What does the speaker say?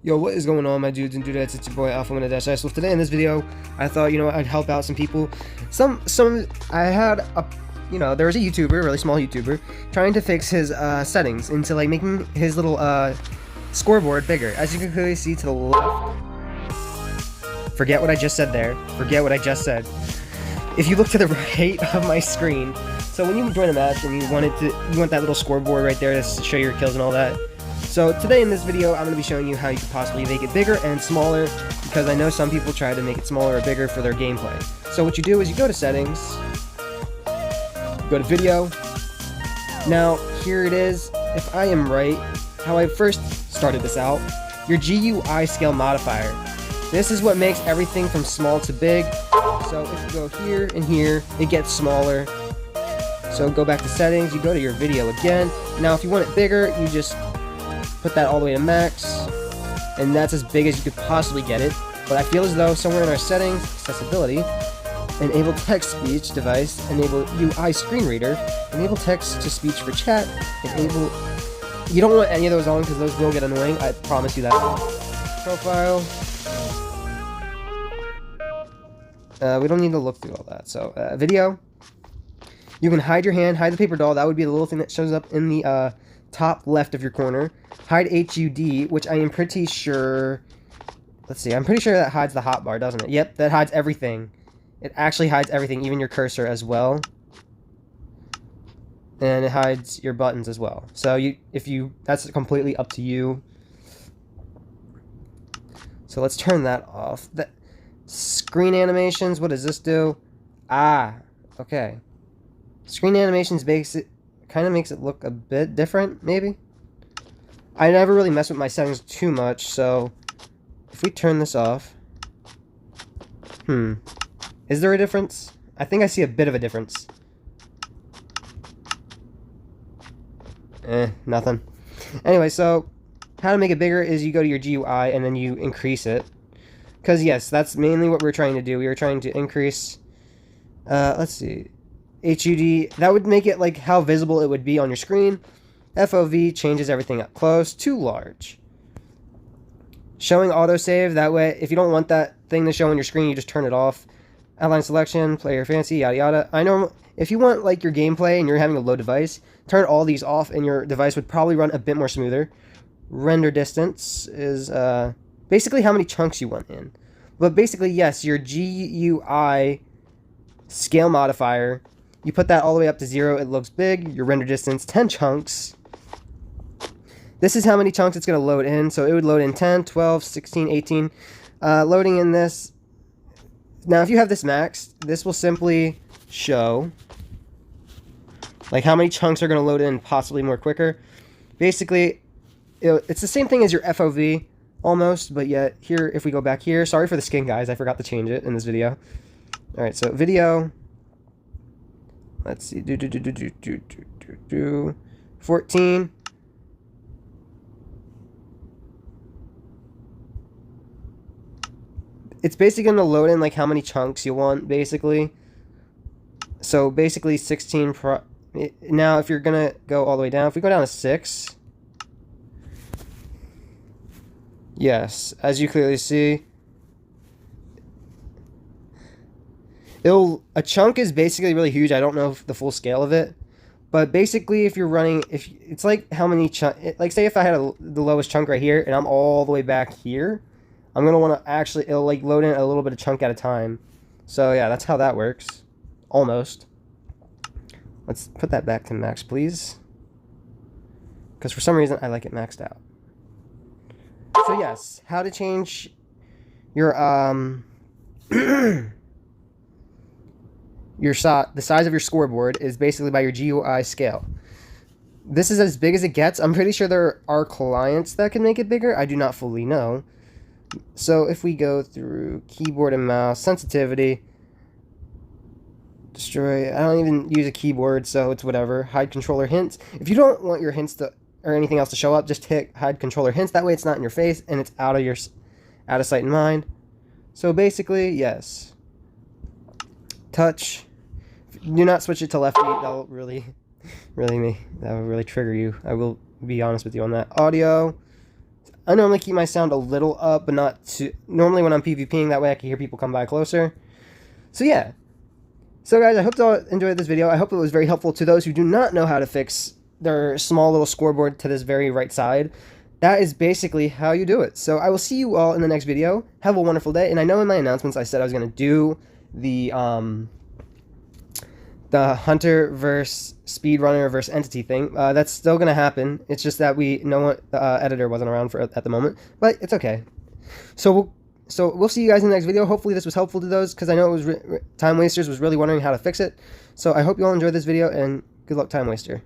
Yo, what is going on, my dudes and dudettes? It's your boy Alpha1-I. So today in this video, I thought, I'd help out some people. I had a, there was a YouTuber, a really small YouTuber, trying to fix his settings into like making his little scoreboard bigger. As you can clearly see to the left. Forget what I just said there. Forget what I just said. If you look to the right of my screen, so when you join a match and you want that little scoreboard right there to show your kills and all that. So today in this video, I'm going to be showing you how you could possibly make it bigger and smaller, because I know some people try to make it smaller or bigger for their gameplay. So what you do is you go to settings, go to video. Now here it is. If I am right, how I first started this out, your GUI scale modifier. This is what makes everything from small to big. So if you go here and here, it gets smaller. So go back to settings, you go to your video again. Now if you want it bigger, you just put that all the way to max, and that's as big as you could possibly get it. But I feel as though somewhere in our settings, accessibility, enable text speech device, enable UI screen reader, enable text to speech for chat, enable... You don't want any of those on because those will get annoying, I promise you that. Profile. We don't need to look through all that. So, video. You can hide your hand, hide the paper doll. That would be the little thing that shows up in the top left of your corner. Hide HUD, which I am pretty sure... Let's see, I'm pretty sure that hides the hotbar, doesn't it? Yep, that hides everything. It actually hides everything, even your cursor as well. And it hides your buttons as well. So that's completely up to you. So let's turn that off. Screen animations, what does this do? Ah, okay. Screen animations kind of makes it look a bit different, maybe? I never really mess with my settings too much, so if we turn this off... Is there a difference? I think I see a bit of a difference. Nothing. Anyway, so how to make it bigger is you go to your GUI and then you increase it. Because yes, that's mainly what we're trying to do. We were trying to increase... let's see... HUD, that would make it like how visible it would be on your screen. FOV changes everything up close, too large. Showing autosave, that way if you don't want that thing to show on your screen, you just turn it off. Outline selection, player fancy, yada yada. I know if you want like your gameplay and you're having a low device, turn all these off and your device would probably run a bit more smoother. Render distance is basically how many chunks you want in. But basically, yes, your GUI scale modifier, you put that all the way up to 0, it looks big. Your render distance, 10 chunks. This is how many chunks it's going to load in. So it would load in 10, 12, 16, 18. Loading in this. Now, if you have this maxed, this will simply show like how many chunks are going to load in possibly more quicker. Basically, it's the same thing as your FOV almost, but yet here, if we go back here, sorry for the skin, guys. I forgot to change it in this video. All right, so video. Let's see, 14. It's basically going to load in like how many chunks you want, basically. So basically 16 now if you're going to go all the way down, if we go down to 6. Yes, as you clearly see, a chunk is basically really huge. I don't know the full scale of it, but basically if you're running, it's like how many like say if I had the lowest chunk right here and I'm all the way back here, I'm gonna want to actually, it'll like load in a little bit of chunk at a time. So yeah, that's how that works, almost. Let's put that back to max, please, because for some reason I like it maxed out. So yes, how to change your the size of your scoreboard is basically by your GUI scale. This is as big as it gets. I'm pretty sure there are clients that can make it bigger. I do not fully know. So if we go through keyboard and mouse, sensitivity, destroy, I don't even use a keyboard, so it's whatever. Hide controller hints. If you don't want your hints to, or anything else to show up, just hit hide controller hints. That way it's not in your face and it's out of sight and mind. So basically, yes. Touch. Do not switch it to left. That'll really that will really trigger you. I will be honest with you on that. Audio. I normally keep my sound a little up, but not too. Normally when I'm PvPing, that way I can hear people come by closer. So yeah. So guys, I hope you all enjoyed this video. I hope it was very helpful to those who do not know how to fix their small little scoreboard to this very right side. That is basically how you do it. So I will see you all in the next video. Have a wonderful day. And I know in my announcements I said I was going to do the hunter versus speedrunner versus entity thing. That's still going to happen. It's just that the editor wasn't around at the moment, but it's okay. So we'll see you guys in the next video. Hopefully this was helpful to those, because I know it was Time Wasters was really wondering how to fix it. So I hope you all enjoyed this video, and good luck, Time Waster.